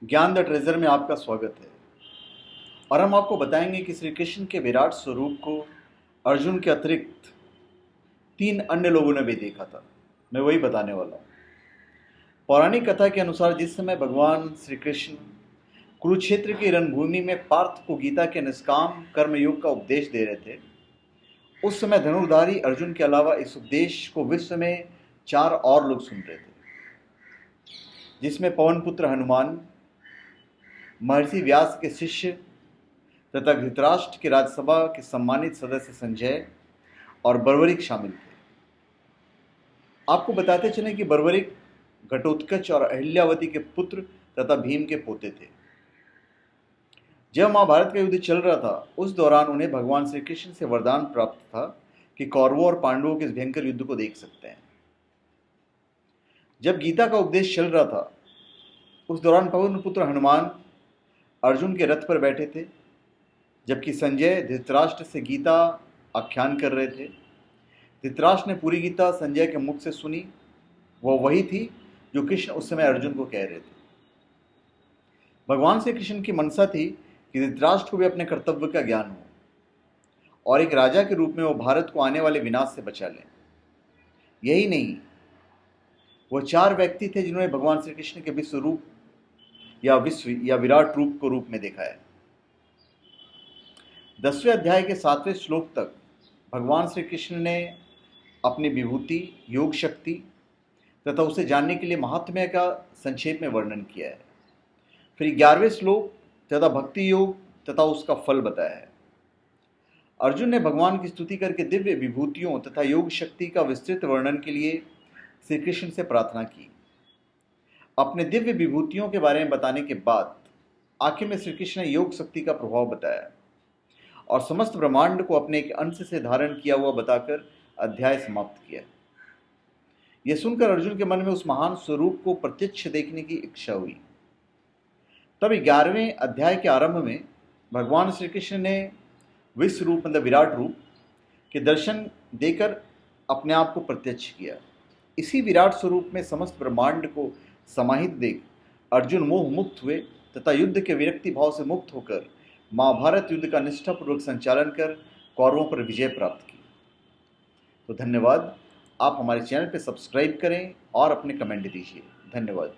ज्ञान the treasure में आपका स्वागत है। और हम आपको बताएंगे कि श्री कृष्ण के विराट स्वरूप को अर्जुन के अतिरिक्त 3 अन्य लोगों ने भी देखा था। मैं वही बताने वाला हूँ। पौराणिक कथा के अनुसार जिस समय भगवान श्री कृष्ण कुरुक्षेत्र की रणभूमि में पार्थ को गीता के निष्काम कर्मयोग का उपदेश दे रहे थे, उस समय धनुर्धारी अर्जुन के अलावा इस उपदेश को विश्व में 4 और लोग सुन रहे थे, जिसमें पवन पुत्र हनुमान, महर्षि व्यास के शिष्य तथा धृतराष्ट्र की राज्यसभा के सम्मानित सदस्य संजय और बर्बरिक शामिल थे। आपको बताते चलें कि बर्बरिक घटोत्कच और अहिल्यावती के पुत्र तथा भीम के पोते थे। जब महाभारत का युद्ध चल रहा था, उस दौरान उन्हें भगवान श्री कृष्ण से वरदान प्राप्त था कि कौरवों और पांडवों के इस भयंकर युद्ध को देख सकते हैं। जब गीता का उपदेश चल रहा था, उस दौरान पवन पुत्र हनुमान अर्जुन के रथ पर बैठे थे, जबकि संजय धृतराष्ट्र से गीता आख्यान कर रहे थे। धृतराष्ट्र ने पूरी गीता संजय के मुख से सुनी। वह वही थी जो कृष्ण उस समय अर्जुन को कह रहे थे। भगवान श्री कृष्ण की मनसा थी कि धृतराष्ट्र को भी अपने कर्तव्य का ज्ञान हो और एक राजा के रूप में वो भारत को आने वाले विनाश से बचा लें। यही नहीं, वह 4 व्यक्ति थे जिन्होंने भगवान श्री कृष्ण के विश्व या विराट रूप को रूप में देखा है। 10वें अध्याय के 7वें श्लोक तक भगवान श्री कृष्ण ने अपनी विभूति, योग शक्ति तथा उसे जानने के लिए महात्म्य का संक्षेप में वर्णन किया है। फिर 11वें श्लोक तथा भक्ति योग तथा उसका फल बताया है। अर्जुन ने भगवान की स्तुति करके दिव्य विभूतियों तथा योग शक्ति का विस्तृत वर्णन के लिए श्री कृष्ण से प्रार्थना की। अपने दिव्य विभूतियों के बारे में बताने के बाद आखिर में श्री कृष्ण ने योग शक्ति का प्रभाव बताया और समस्त ब्रह्मांड को अपने एक अंश से धारण किया हुआ बताकर अध्याय समाप्त किया। यह सुनकर अर्जुन के मन में उस महान स्वरूप को प्रत्यक्ष देखने की इच्छा हुई। तब 11वें अध्याय के आरंभ में भगवान श्री कृष्ण ने विश्व रूप मतलब विराट रूप के दर्शन देकर अपने आप को प्रत्यक्ष किया। इसी विराट स्वरूप में समस्त ब्रह्मांड को समाहित देख अर्जुन मोह मुक्त हुए तथा युद्ध के विरक्ति भाव से मुक्त होकर महाभारत युद्ध का निष्ठापूर्वक संचालन कर कौरवों पर विजय प्राप्त की। तो धन्यवाद। आप हमारे चैनल पर सब्सक्राइब करें और अपने कमेंट दीजिए। धन्यवाद।